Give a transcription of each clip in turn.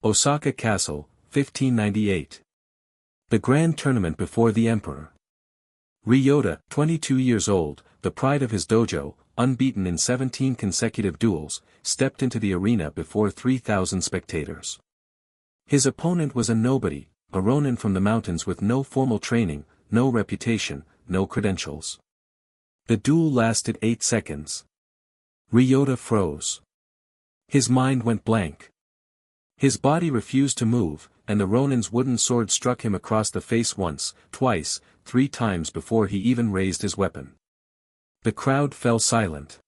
Osaka Castle, 1598. The Grand Tournament before the Emperor. Ryota, 22 years old, the pride of his dojo, unbeaten in 17 consecutive duels, stepped into the arena before 3,000 spectators. His opponent was a nobody, a ronin from the mountains with no formal training, no reputation, no credentials. The duel lasted 8 seconds. Ryota froze. His mind went blank. His body refused to move, and the ronin's wooden sword struck him across the face once, twice, 3 times before he even raised his weapon. The crowd fell silent.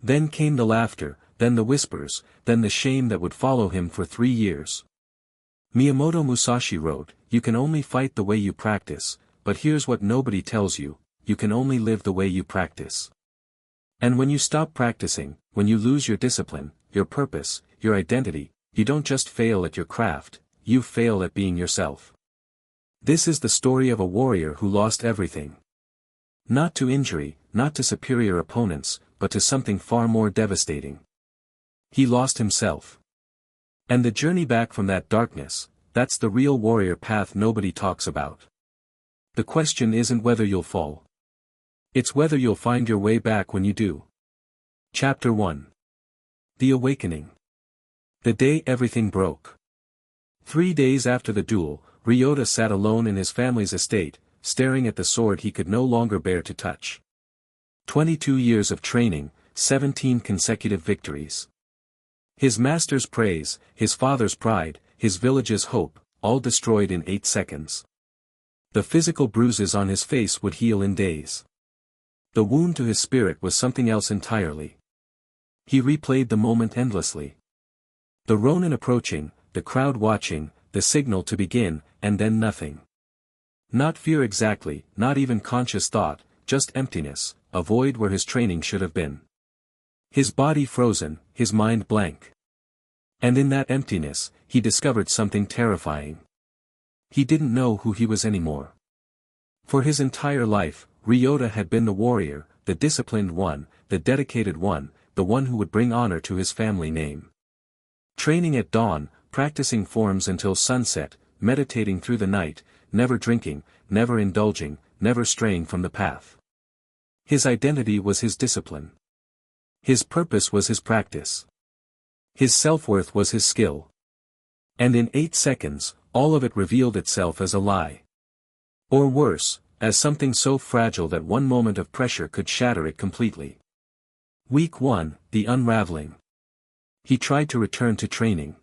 Then came the laughter, then the whispers, then the shame that would follow him for 3 years. Miyamoto Musashi wrote, "You can only fight the way you practice, but here's what nobody tells you, you can only live the way you practice." And when you stop practicing, when you lose your discipline, your purpose, your identity, you don't just fail at your craft, you fail at being yourself. This is the story of a warrior who lost everything. Not to injury, not to superior opponents, but to something far more devastating. He lost himself. And the journey back from that darkness, that's the real warrior path nobody talks about. The question isn't whether you'll fall. It's whether you'll find your way back when you do. Chapter 1. The Awakening. The day everything broke. 3 days after the duel, Ryota sat alone in his family's estate, staring at the sword he could no longer bear to touch. 22 years of training, 17 consecutive victories. His master's praise, his father's pride, his village's hope, all destroyed in 8 seconds. The physical bruises on his face would heal in days. The wound to his spirit was something else entirely. He replayed the moment endlessly. The ronin approaching, the crowd watching, the signal to begin, and then nothing. Not fear exactly, not even conscious thought, just emptiness, a void where his training should have been. His body frozen, his mind blank. And in that emptiness, he discovered something terrifying. He didn't know who he was anymore. For his entire life, Ryota had been the warrior, the disciplined one, the dedicated one, the one who would bring honor to his family name. Training at dawn, practicing forms until sunset, meditating through the night, never drinking, never indulging, never straying from the path. His identity was his discipline. His purpose was his practice. His self-worth was his skill. And in 8 seconds, all of it revealed itself as a lie. Or worse, as something so fragile that one moment of pressure could shatter it completely. Week 1, the unraveling. He tried to return to training.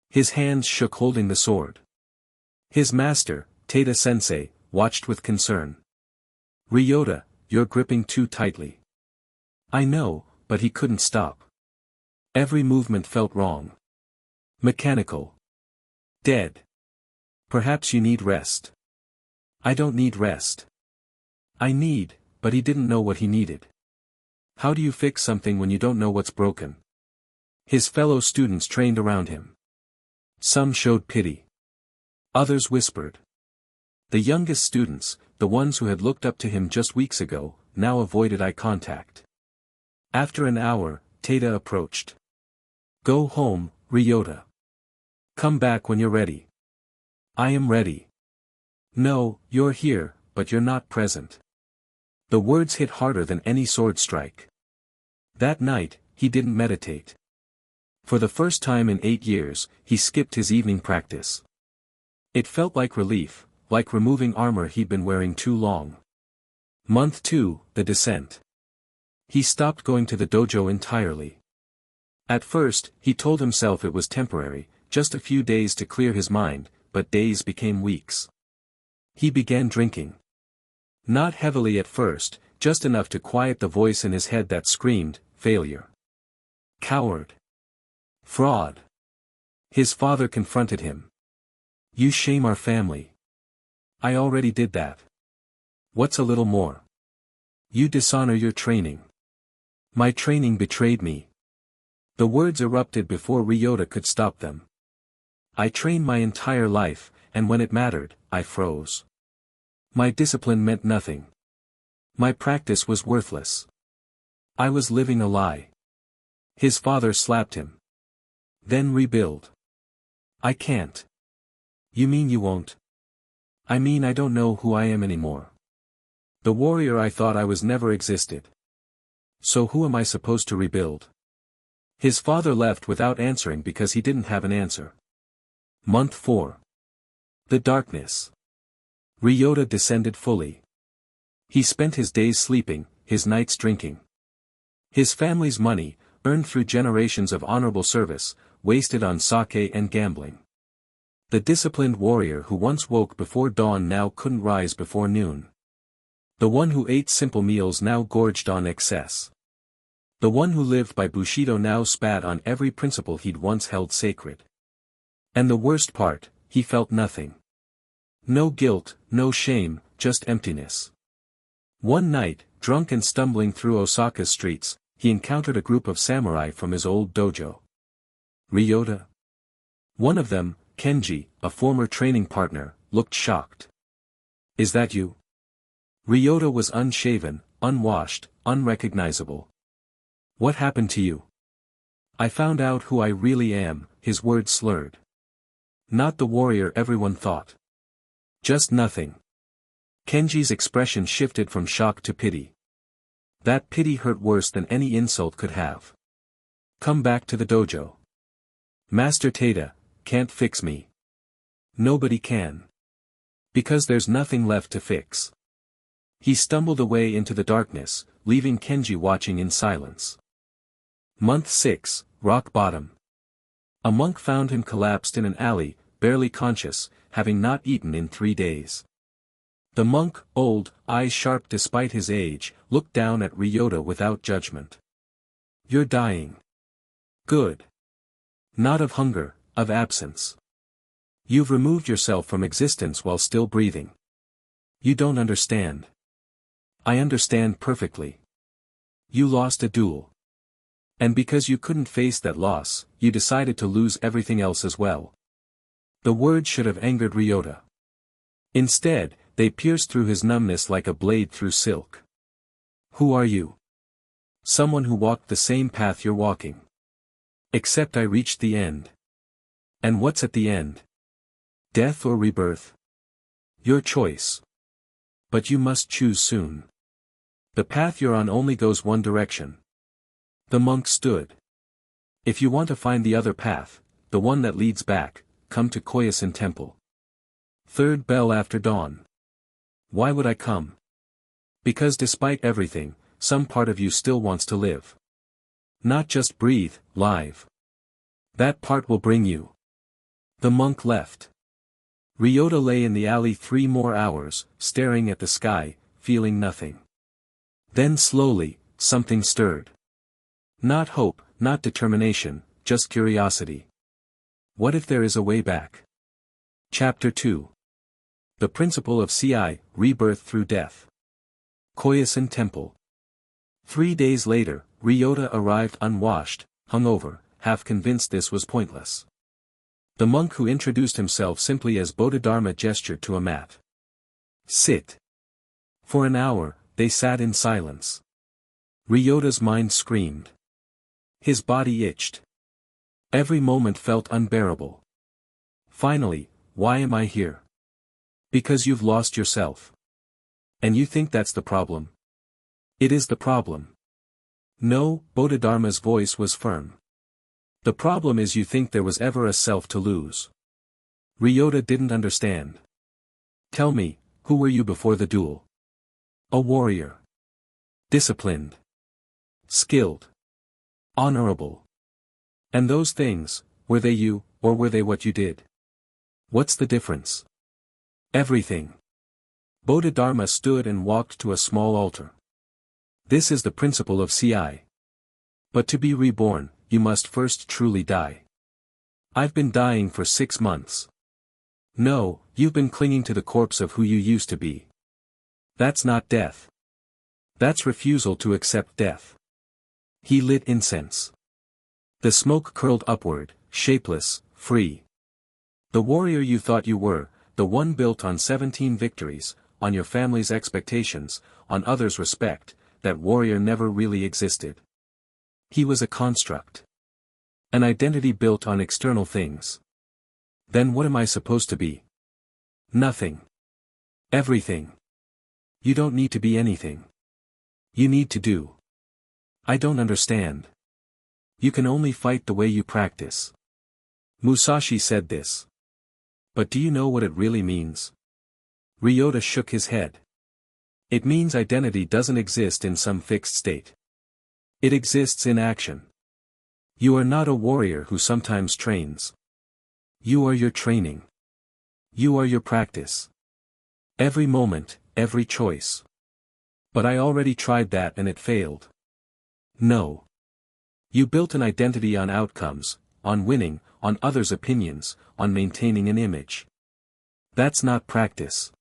His hands shook holding the sword. His master, Tada-sensei, watched with concern. "Ryota, you're gripping too tightly." "I know," but he couldn't stop. Every movement felt wrong. Mechanical. Dead. "Perhaps you need rest." "I don't need rest." "I need," but he didn't know what he needed. How do you fix something when you don't know what's broken? His fellow students trained around him. Some showed pity. Others whispered. The youngest students, the ones who had looked up to him just weeks ago, now avoided eye contact. After an hour, Tada approached. "Go home, Ryota. Come back when you're ready." "I am ready." "No, you're here, but you're not present." The words hit harder than any sword strike. That night, he didn't meditate. For the first time in 8 years, he skipped his evening practice. It felt like relief, like removing armor he'd been wearing too long. Month 2, the descent. He stopped going to the dojo entirely. At first, he told himself it was temporary, just a few days to clear his mind, but days became weeks. He began drinking. Not heavily at first, just enough to quiet the voice in his head that screamed, failure. Coward. Fraud. His father confronted him. "You shame our family." "I already did that." "What's a little more?" "You dishonor your training." "My training betrayed me." The words erupted before Ryota could stop them. "I trained my entire life, and when it mattered, I froze. My discipline meant nothing. My practice was worthless. I was living a lie." His father slapped him. "Then rebuild. I can't. You mean you won't? I mean I don't know who I am anymore. The warrior I thought I was never existed. So who am I supposed to rebuild? His father left without answering because he didn't have an answer. Month 4. The darkness. Ryota descended fully. He spent his days sleeping, his nights drinking. His family's money, earned through generations of honorable service, wasted on sake and gambling. The disciplined warrior who once woke before dawn now couldn't rise before noon. The one who ate simple meals now gorged on excess. The one who lived by Bushido now spat on every principle he'd once held sacred. And the worst part, he felt nothing. No guilt, no shame, just emptiness. One night, drunk and stumbling through Osaka's streets, he encountered a group of samurai from his old dojo. Ryota? One of them, Kenji, a former training partner, looked shocked. Is that you? Ryota was unshaven, unwashed, unrecognizable. What happened to you? I found out who I really am, his words slurred. Not the warrior everyone thought. Just nothing. Kenji's expression shifted from shock to pity. That pity hurt worse than any insult could have. Come back to the dojo. Master Tada can't fix me. Nobody can. Because there's nothing left to fix. He stumbled away into the darkness, leaving Kenji watching in silence. Month 6, Rock Bottom. A monk found him collapsed in an alley, barely conscious, having not eaten in 3 days. The monk, old, eyes sharp despite his age, looked down at Ryota without judgment. You're dying. Good. Not of hunger, of absence. You've removed yourself from existence while still breathing. You don't understand. I understand perfectly. You lost a duel. And because you couldn't face that loss, you decided to lose everything else as well. The words should have angered Ryota. Instead, they pierced through his numbness like a blade through silk. Who are you? Someone who walked the same path you're walking. Except I reached the end. And what's at the end? Death or rebirth? Your choice. But you must choose soon. The path you're on only goes one direction. The monk stood. If you want to find the other path, the one that leads back, come to Koyasan Temple. 3rd bell after dawn. Why would I come? Because despite everything, some part of you still wants to live. Not just breathe, live. That part will bring you. The monk left. Ryota lay in the alley 3 more hours, staring at the sky, feeling nothing. Then slowly, something stirred. Not hope, not determination, just curiosity. What if there is a way back? Chapter 2. The Principle of CI, Rebirth Through Death. Koyasan Temple. 3 days later, Ryota arrived unwashed, hungover, half convinced this was pointless. The monk who introduced himself simply as Bodhidharma gestured to a mat. Sit. For an hour, they sat in silence. Ryota's mind screamed. His body itched. Every moment felt unbearable. Finally, why am I here? Because you've lost yourself. And you think that's the problem? It is the problem. No, Bodhidharma's voice was firm. The problem is you think there was ever a self to lose. Ryota didn't understand. Tell me, who were you before the duel? A warrior. Disciplined. Skilled. Honorable. And those things, were they you, or were they what you did? What's the difference? Everything. Bodhidharma stood and walked to a small altar. This is the principle of CI. But to be reborn, you must first truly die. I've been dying for 6 months. No, you've been clinging to the corpse of who you used to be. That's not death. That's refusal to accept death. He lit incense. The smoke curled upward, shapeless, free. The warrior you thought you were, the one built on 17 victories, on your family's expectations, on others' respect, that warrior never really existed. He was a construct. An identity built on external things. Then what am I supposed to be? Nothing. Everything. You don't need to be anything. You need to do. I don't understand. You can only fight the way you practice. Musashi said this. But do you know what it really means? Ryota shook his head. It means identity doesn't exist in some fixed state. It exists in action. You are not a warrior who sometimes trains. You are your training. You are your practice. Every moment, every choice. But I already tried that and it failed. No. You built an identity on outcomes, on winning, on others' opinions, on maintaining an image. That's not practice.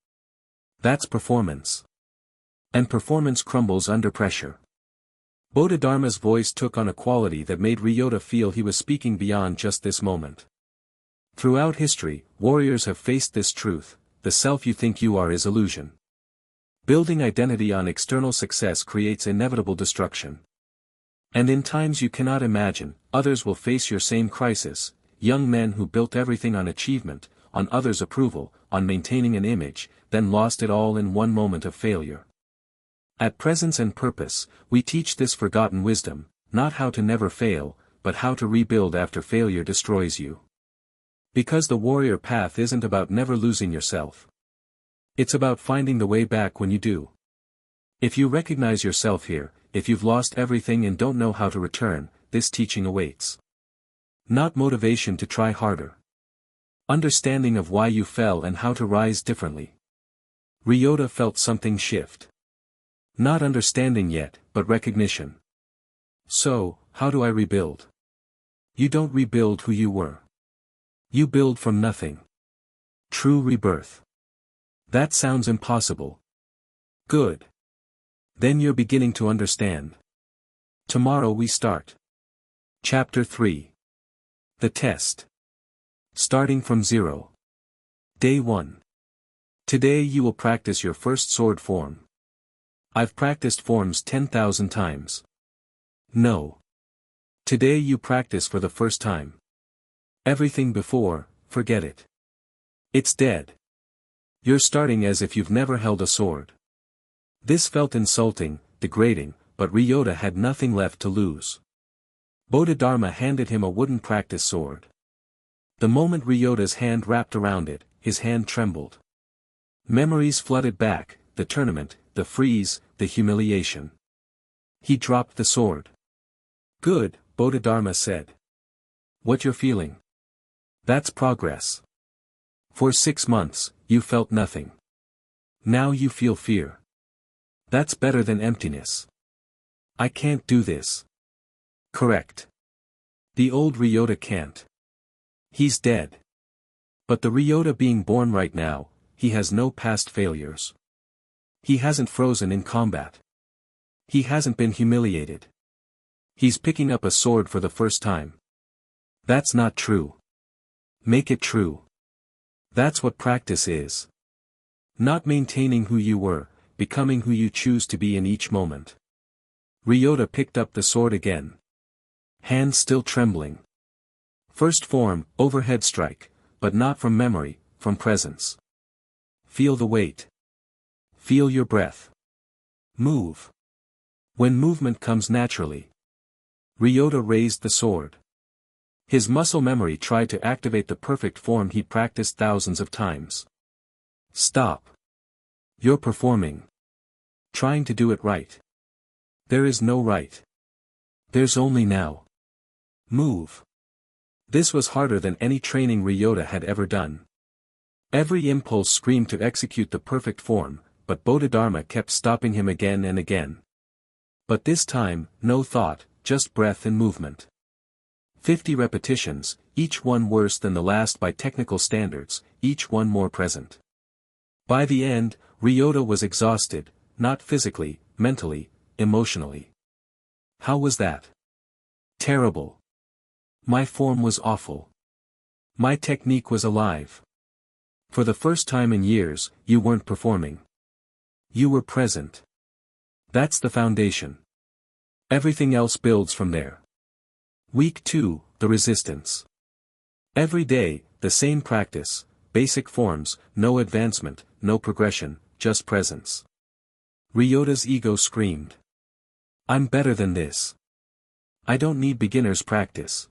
That's performance. And performance crumbles under pressure. Bodhidharma's voice took on a quality that made Ryota feel he was speaking beyond just this moment. Throughout history, warriors have faced this truth: the self you think you are is illusion. Building identity on external success creates inevitable destruction. And in times you cannot imagine, others will face your same crisis: young men who built everything on achievement, on others' approval, on maintaining an image, then lost it all in one moment of failure. At Presence and Purpose, we teach this forgotten wisdom: not how to never fail, but how to rebuild after failure destroys you. Because the warrior path isn't about never losing yourself. It's about finding the way back when you do. If you recognize yourself here, if you've lost everything and don't know how to return, this teaching awaits. Not motivation to try harder. Understanding of why you fell and how to rise differently. Ryota felt something shift. Not understanding yet, but recognition. So, how do I rebuild? You don't rebuild who you were. You build from nothing. True rebirth. That sounds impossible. Good. Then you're beginning to understand. Tomorrow we start. Chapter 3. The Test. Starting from zero. Day 1. Today you will practice your first sword form. I've practiced forms 10,000 times. No. Today you practice for the first time. Everything before, forget it. It's dead. You're starting as if you've never held a sword. This felt insulting, degrading, but Ryota had nothing left to lose. Bodhidharma handed him a wooden practice sword. The moment Ryota's hand wrapped around it, his hand trembled. Memories flooded back: the tournament, the freeze, the humiliation. He dropped the sword. Good, Bodhidharma said. What you're feeling? That's progress. For 6 months, you felt nothing. Now you feel fear. That's better than emptiness. I can't do this. Correct. The old Ryota can't. He's dead. But the Ryota being born right now, he has no past failures. He hasn't frozen in combat. He hasn't been humiliated. He's picking up a sword for the first time. That's not true. Make it true. That's what practice is. Not maintaining who you were, becoming who you choose to be in each moment. Ryota picked up the sword again. Hand still trembling. First form, overhead strike, but not from memory, from presence. Feel the weight. Feel your breath. Move. When movement comes naturally. Ryota raised the sword. His muscle memory tried to activate the perfect form he practiced thousands of times. Stop. You're performing. Trying to do it right. There is no right. There's only now. Move. This was harder than any training Ryota had ever done. Every impulse screamed to execute the perfect form, but Bodhidharma kept stopping him again and again. But this time, no thought, just breath and movement. 50 repetitions, each one worse than the last by technical standards, each one more present. By the end, Ryota was exhausted, not physically, mentally, emotionally. How was that? Terrible. My form was awful. My technique was alive. For the first time in years, you weren't performing. You were present. That's the foundation. Everything else builds from there. Week 2, the resistance. Every day, the same practice, basic forms, no advancement, no progression, just presence. Ryota's ego screamed. I'm better than this. I don't need beginner's practice.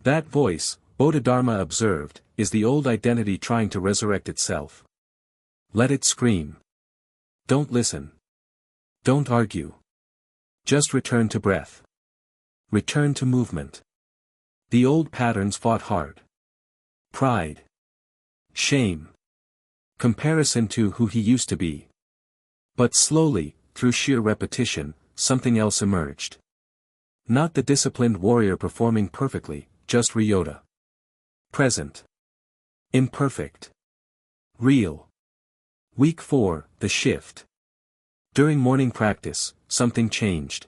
That voice, Bodhidharma observed, is the old identity trying to resurrect itself. Let it scream. Don't listen. Don't argue. Just return to breath. Return to movement. The old patterns fought hard. Pride. Shame. Comparison to who he used to be. But slowly, through sheer repetition, something else emerged. Not the disciplined warrior performing perfectly, just Ryota. Present. Imperfect. Real. Week 4, the shift. During morning practice, something changed.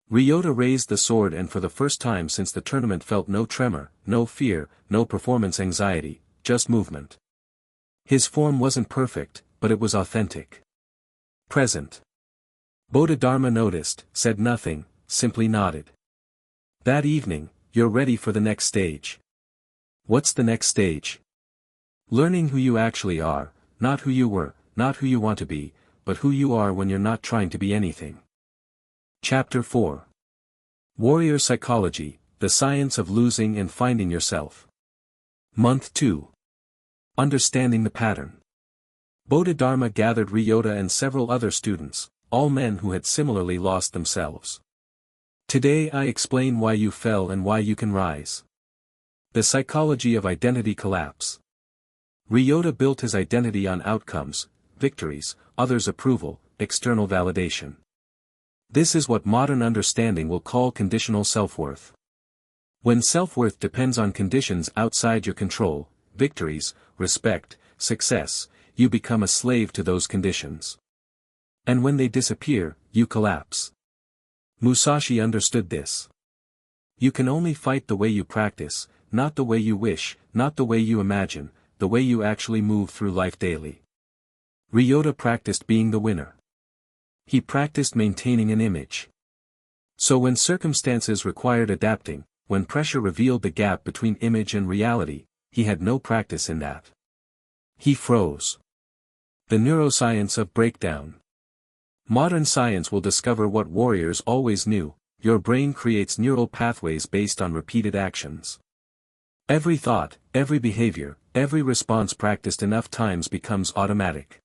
Ryota raised the sword and for the first time since the tournament felt no tremor, no fear, no performance anxiety, just movement. His form wasn't perfect, but it was authentic. Present. Bodhidharma noticed, said nothing, simply nodded. That evening, you're ready for the next stage. What's the next stage? Learning who you actually are, not who you were, not who you want to be, but who you are when you're not trying to be anything. Chapter 4. Warrior Psychology, the Science of Losing and Finding Yourself. Month 2. Understanding the Pattern. Bodhidharma gathered Ryota and several other students, all men who had similarly lost themselves. Today I explain why you fell and why you can rise. The psychology of identity collapse. Ryota built his identity on outcomes, victories, others' approval, external validation. This is what modern understanding will call conditional self-worth. When self-worth depends on conditions outside your control, victories, respect, success, you become a slave to those conditions. And when they disappear, you collapse. Musashi understood this. You can only fight the way you practice, not the way you wish, not the way you imagine, the way you actually move through life daily. Ryota practiced being the winner. He practiced maintaining an image. So when circumstances required adapting, when pressure revealed the gap between image and reality, he had no practice in that. He froze. The neuroscience of breakdown. Modern science will discover what warriors always knew: your brain creates neural pathways based on repeated actions. Every thought, every behavior, every response practiced enough times becomes automatic.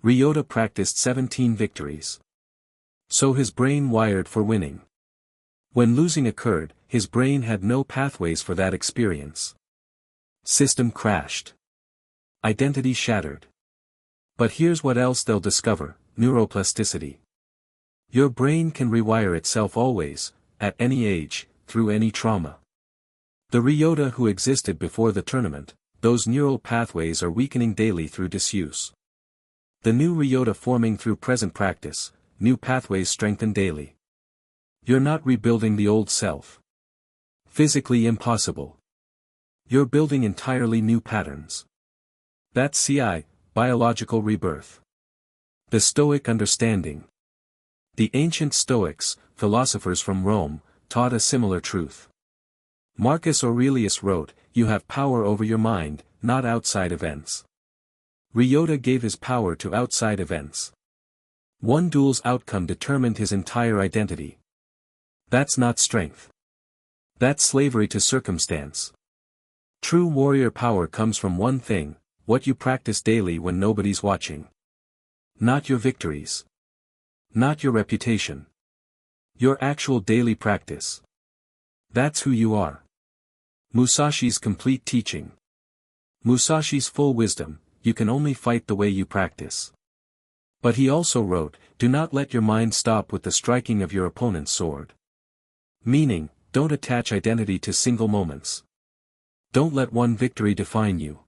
Ryota practiced 17 victories. So his brain wired for winning. When losing occurred, his brain had no pathways for that experience. System crashed. Identity shattered. But here's what else they'll discover: neuroplasticity. Your brain can rewire itself always, at any age, through any trauma. The Ryota who existed before the tournament, those neural pathways are weakening daily through disuse. The new Ryota forming through present practice, new pathways strengthen daily. You're not rebuilding the old self. Physically impossible. You're building entirely new patterns. That's CI, biological rebirth. The Stoic understanding. The ancient Stoics, philosophers from Rome, taught a similar truth. Marcus Aurelius wrote, "You have power over your mind, not outside events." Ryota gave his power to outside events. One duel's outcome determined his entire identity. That's not strength. That's slavery to circumstance. True warrior power comes from one thing: what you practice daily when nobody's watching. Not your victories. Not your reputation. Your actual daily practice. That's who you are. Musashi's complete teaching. Musashi's full wisdom: you can only fight the way you practice. But he also wrote, do not let your mind stop with the striking of your opponent's sword. Meaning, don't attach identity to single moments. Don't let one victory define you.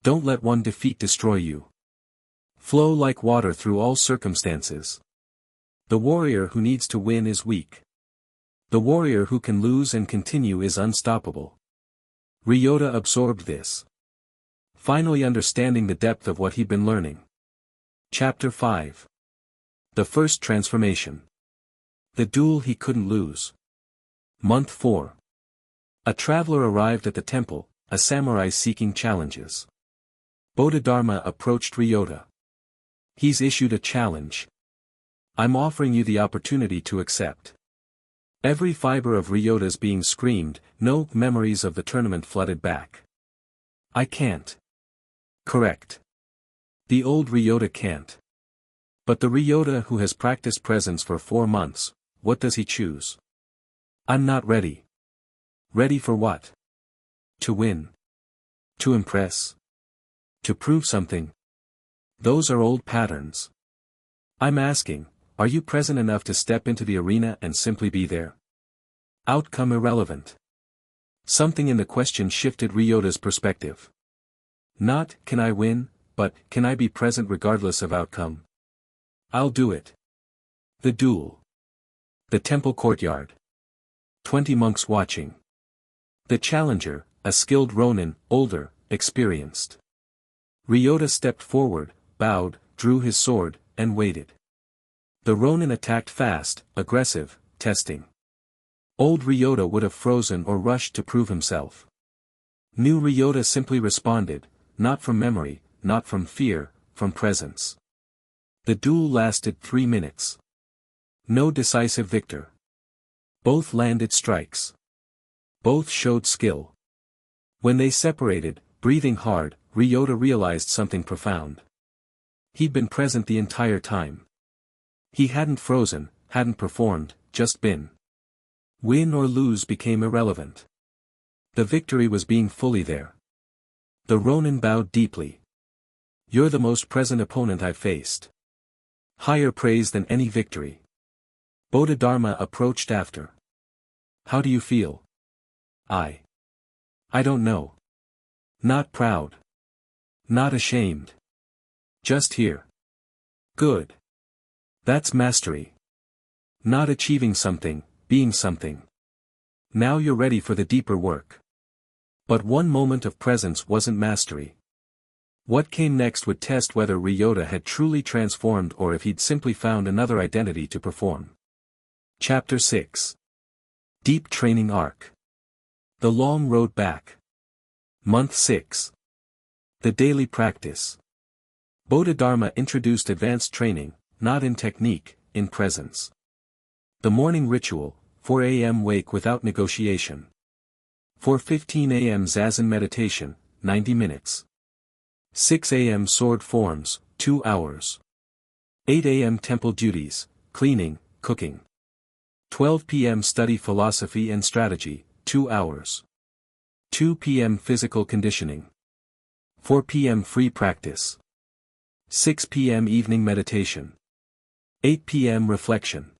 Don't let one defeat destroy you. Flow like water through all circumstances. The warrior who needs to win is weak. The warrior who can lose and continue is unstoppable. Ryota absorbed this. Finally understanding the depth of what he'd been learning. Chapter 5. The First Transformation. The Duel He Couldn't Lose. Month 4. A traveler arrived at the temple, a samurai seeking challenges. Bodhidharma approached Ryota. He's issued a challenge. I'm offering you the opportunity to accept. Every fiber of Ryota's being screamed, no memories of the tournament flooded back. I can't. Correct. The old Ryota can't. But the Ryota who has practiced presence for 4 months, what does he choose? I'm not ready. Ready for what? To win. To impress. To prove something. Those are old patterns. I'm asking, are you present enough to step into the arena and simply be there? Outcome irrelevant. Something in the question shifted Ryota's perspective. Not, can I win, but, can I be present regardless of outcome? I'll do it. The duel. The temple courtyard. 20 monks watching. The challenger, a skilled ronin, older, experienced. Ryota stepped forward, bowed, drew his sword, and waited. The ronin attacked fast, aggressive, testing. Old Ryota would have frozen or rushed to prove himself. New Ryota simply responded, not from memory, not from fear, from presence. The duel lasted 3 minutes. No decisive victor. Both landed strikes. Both showed skill. When they separated, breathing hard, Ryota realized something profound. He'd been present the entire time. He hadn't frozen, hadn't performed, just been. Win or lose became irrelevant. The victory was being fully there. The ronin bowed deeply. You're the most present opponent I've faced. Higher praise than any victory. Bodhidharma approached after. How do you feel? I don't know. Not proud. Not ashamed. Just here. Good. That's mastery. Not achieving something, being something. Now you're ready for the deeper work. But one moment of presence wasn't mastery. What came next would test whether Ryota had truly transformed or if he'd simply found another identity to perform. Chapter 6. Deep Training Arc. The Long Road Back. Month 6. The Daily Practice. Bodhidharma introduced advanced training, not in technique, in presence. The morning ritual, 4 a.m. wake without negotiation. 4:15 a.m. zazen meditation, 90 minutes. 6 a.m. sword forms, 2 hours. 8 a.m. temple duties, cleaning, cooking. 12 p.m. study philosophy and strategy, 2 hours. 2 p.m. physical conditioning. 4 p.m. free practice. 6 p.m. evening meditation. 8 p.m. reflection.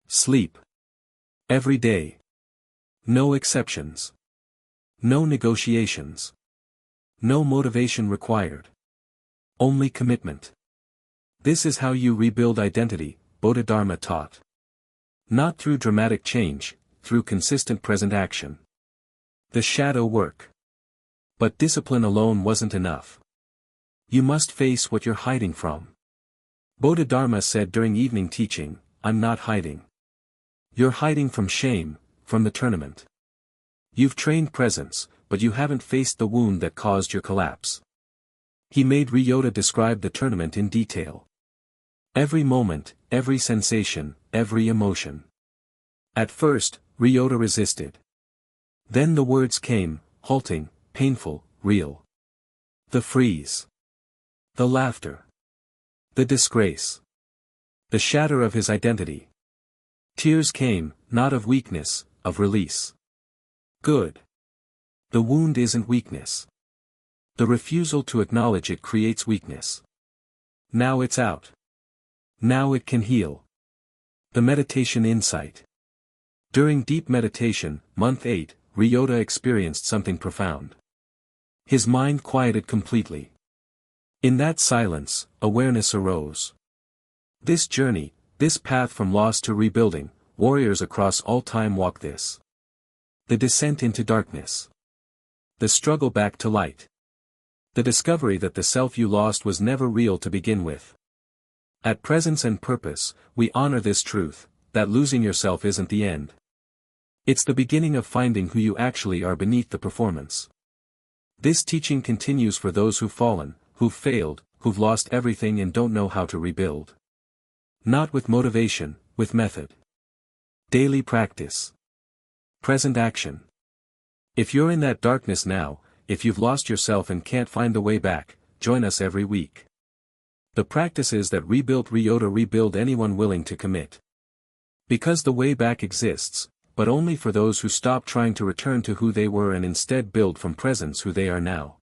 Sleep. Every day. No exceptions. No negotiations. No motivation required. Only commitment. This is how you rebuild identity, Bodhidharma taught. Not through dramatic change, through consistent present action. The shadow work. But discipline alone wasn't enough. You must face what you're hiding from. Bodhidharma said during evening teaching, I'm not hiding. You're hiding from shame, from the tournament. You've trained presence, but you haven't faced the wound that caused your collapse. He made Ryota describe the tournament in detail. Every moment, every sensation, every emotion. At first, Ryota resisted. Then the words came, halting, painful, real. The freeze. The laughter. The disgrace. The shatter of his identity. Tears came, not of weakness, of release. Good. The wound isn't weakness. The refusal to acknowledge it creates weakness. Now it's out. Now it can heal. The meditation insight. During deep meditation, month 8, Ryota experienced something profound. His mind quieted completely. In that silence, awareness arose. This journey, this path from loss to rebuilding, warriors across all time walk this. The descent into darkness. The struggle back to light. The discovery that the self you lost was never real to begin with. At Presence and Purpose, we honor this truth, that losing yourself isn't the end. It's the beginning of finding who you actually are beneath the performance. This teaching continues for those who've fallen, who've failed, who've lost everything and don't know how to rebuild. Not with motivation, with method. Daily practice. Present action. If you're in that darkness now, if you've lost yourself and can't find the way back, join us every week. The practices that rebuilt Ryota rebuild anyone willing to commit. Because the way back exists, but only for those who stop trying to return to who they were and instead build from presence who they are now.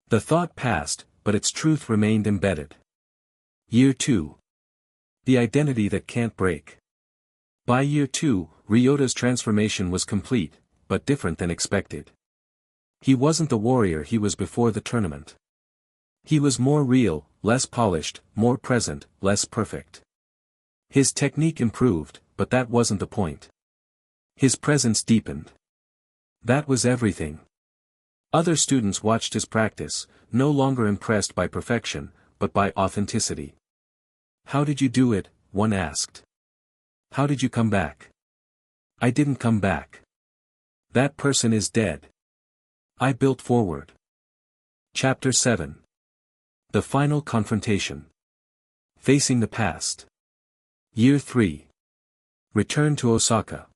The thought passed, but its truth remained embedded. Year 2. The identity that can't break. By year 2, Ryota's transformation was complete, but different than expected. He wasn't the warrior he was before the tournament. He was more real, less polished, more present, less perfect. His technique improved, but that wasn't the point. His presence deepened. That was everything. Other students watched his practice, no longer impressed by perfection, but by authenticity. "How did you do it?" one asked. "How did you come back?" "I didn't come back. That person is dead. I built forward." Chapter 7. The Final Confrontation. Facing the Past. Year 3. Return to Osaka.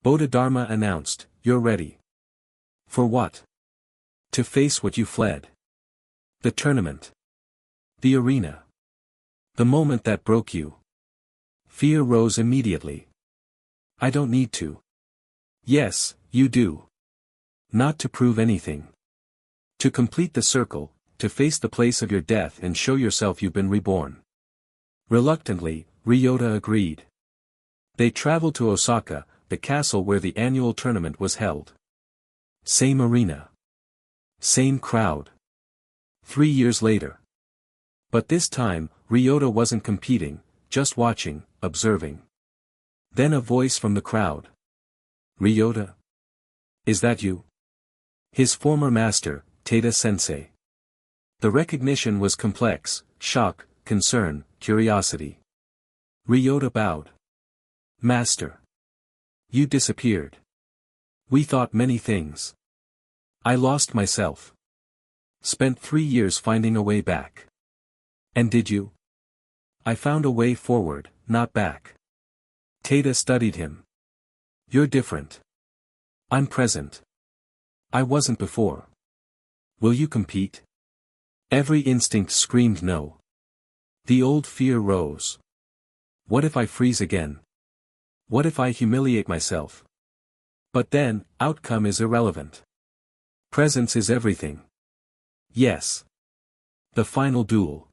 Bodhidharma announced, "You're ready." For what? To face what you fled. The tournament. The arena. The moment that broke you. Fear rose immediately. "I don't need to." Yes, you do. Not to prove anything. To complete the circle, to face the place of your death and show yourself you've been reborn. Reluctantly, Ryota agreed. They traveled to Osaka, the castle where the annual tournament was held. Same arena. Same crowd. 3 years later. But this time, Ryota wasn't competing, just watching, observing. Then a voice from the crowd. "Ryota? Is that you?" His former master, Tada-sensei. The recognition was complex: shock, concern, curiosity. Ryota bowed. "Master. You disappeared. We thought many things. I lost myself. Spent 3 years finding a way back." "And did you?" "I found a way forward, not back." Tada studied him. "You're different. I'm present. I wasn't before. Will you compete?" Every instinct screamed no. The old fear rose. What if I freeze again? What if I humiliate myself? But then, outcome is irrelevant. Presence is everything. Yes. The final duel.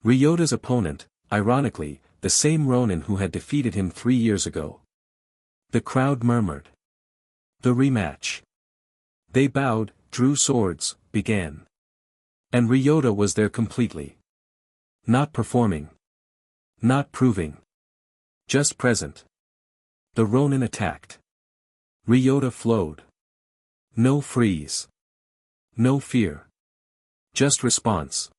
Ryota's opponent, ironically, the same Ronin who had defeated him 3 years ago. The crowd murmured. The rematch. They bowed, drew swords, began. And Ryota was there completely. Not performing. Not proving. Just present. The Ronin attacked. Ryota flowed. No freeze. No fear. Just response.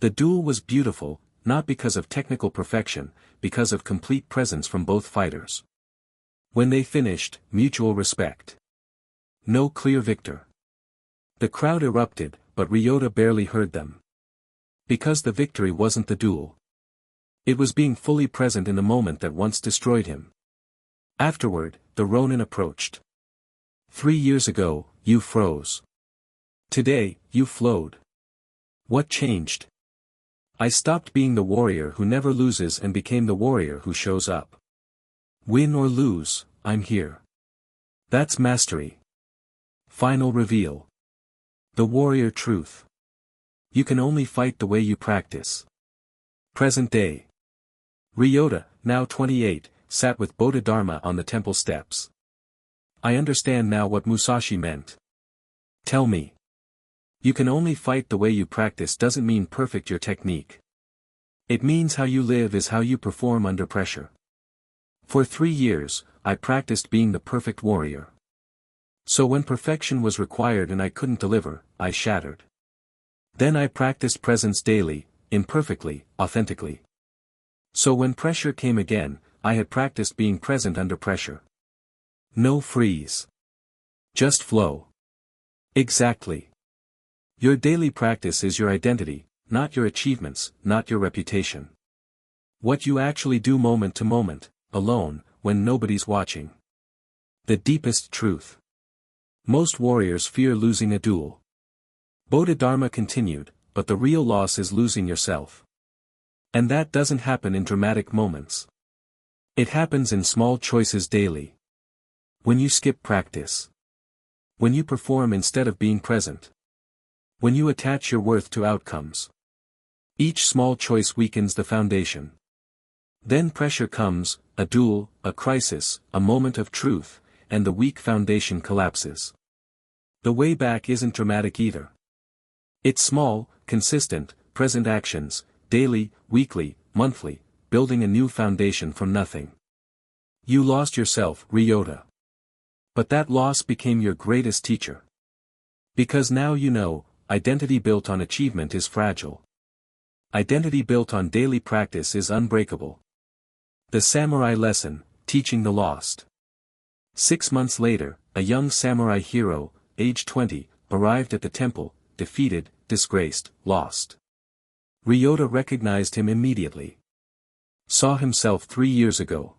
The duel was beautiful, not because of technical perfection, because of complete presence from both fighters. When they finished, mutual respect. No clear victor. The crowd erupted, but Ryota barely heard them. Because the victory wasn't the duel. It was being fully present in the moment that once destroyed him. Afterward, the Ronin approached. 3 years ago, you froze. Today, you flowed. What changed? I stopped being the warrior who never loses and became the warrior who shows up. Win or lose, I'm here. That's mastery. Final reveal. The warrior truth. You can only fight the way you practice. Present day. Ryota, now 28, sat with Bodhidharma on the temple steps. I understand now what Musashi meant. Tell me. You can only fight the way you practice doesn't mean perfect your technique. It means how you live is how you perform under pressure. For 3 years, I practiced being the perfect warrior. So when perfection was required and I couldn't deliver, I shattered. Then I practiced presence daily, imperfectly, authentically. So when pressure came again, I had practiced being present under pressure. No freeze. Just flow. Exactly. Your daily practice is your identity, not your achievements, not your reputation. What you actually do moment to moment, alone, when nobody's watching. The deepest truth. Most warriors fear losing a duel. Bodhidharma continued, but the real loss is losing yourself. And that doesn't happen in dramatic moments. It happens in small choices daily. When you skip practice. When you perform instead of being present. When you attach your worth to outcomes. Each small choice weakens the foundation. Then pressure comes, a duel, a crisis, a moment of truth, and the weak foundation collapses. The way back isn't dramatic either. It's small, consistent, present actions, daily, weekly, monthly, building a new foundation from nothing. You lost yourself, Ryota. But that loss became your greatest teacher. Because now you know, identity built on achievement is fragile. Identity built on daily practice is unbreakable. The samurai lesson, teaching the lost. 6 months later, a young samurai hero, age 20, arrived at the temple, defeated, disgraced, lost. Ryota recognized him immediately. Saw himself 3 years ago.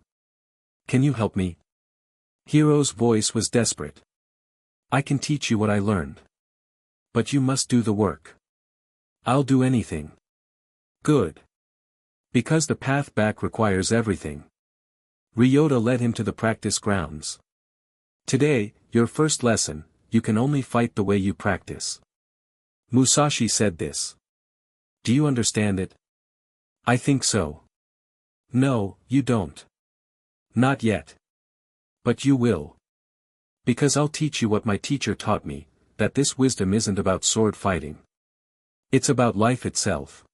Can you help me? Hero's voice was desperate. I can teach you what I learned. But you must do the work. I'll do anything. Good. Because the path back requires everything. Ryota led him to the practice grounds. Today, your first lesson, you can only fight the way you practice. Musashi said this. Do you understand it? I think so. No, you don't. Not yet. But you will. Because I'll teach you what my teacher taught me, that this wisdom isn't about sword fighting. It's about life itself.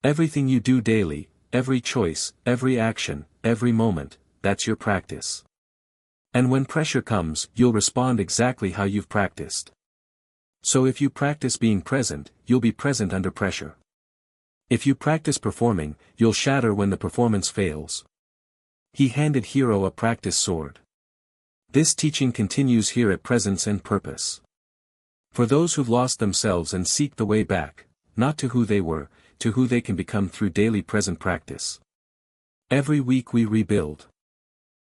Everything you do daily, every choice, every action, every moment, that's your practice. And when pressure comes, you'll respond exactly how you've practiced. So if you practice being present, you'll be present under pressure. If you practice performing, you'll shatter when the performance fails. He handed Hiro a practice sword. This teaching continues here at Presence and Purpose. For those who've lost themselves and seek the way back, not to who they were, to who they can become through daily present practice. Every week we rebuild.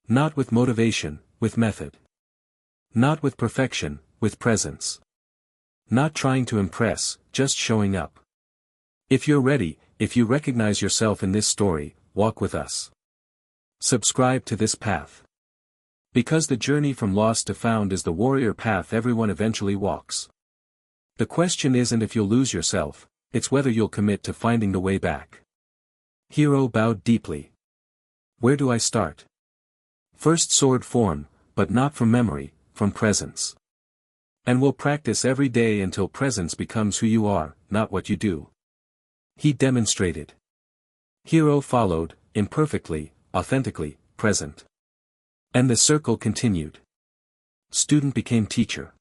Not with motivation, with method. Not with perfection, with presence. Not trying to impress, just showing up. If you're ready, if you recognize yourself in this story, walk with us. Subscribe to this path. Because the journey from lost to found is the warrior path everyone eventually walks. The question isn't if you'll lose yourself, it's whether you'll commit to finding the way back. Hiro bowed deeply. Where do I start? First sword form, but not from memory, from presence. And we'll practice every day until presence becomes who you are, not what you do. He demonstrated. Hiro followed, imperfectly, authentically, present. And the circle continued. Student became teacher.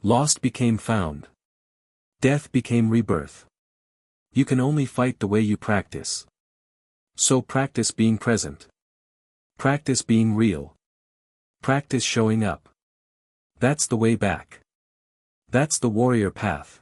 Lost became found. Death became rebirth. You can only fight the way you practice. So practice being present. Practice being real. Practice showing up. That's the way back. That's the warrior path.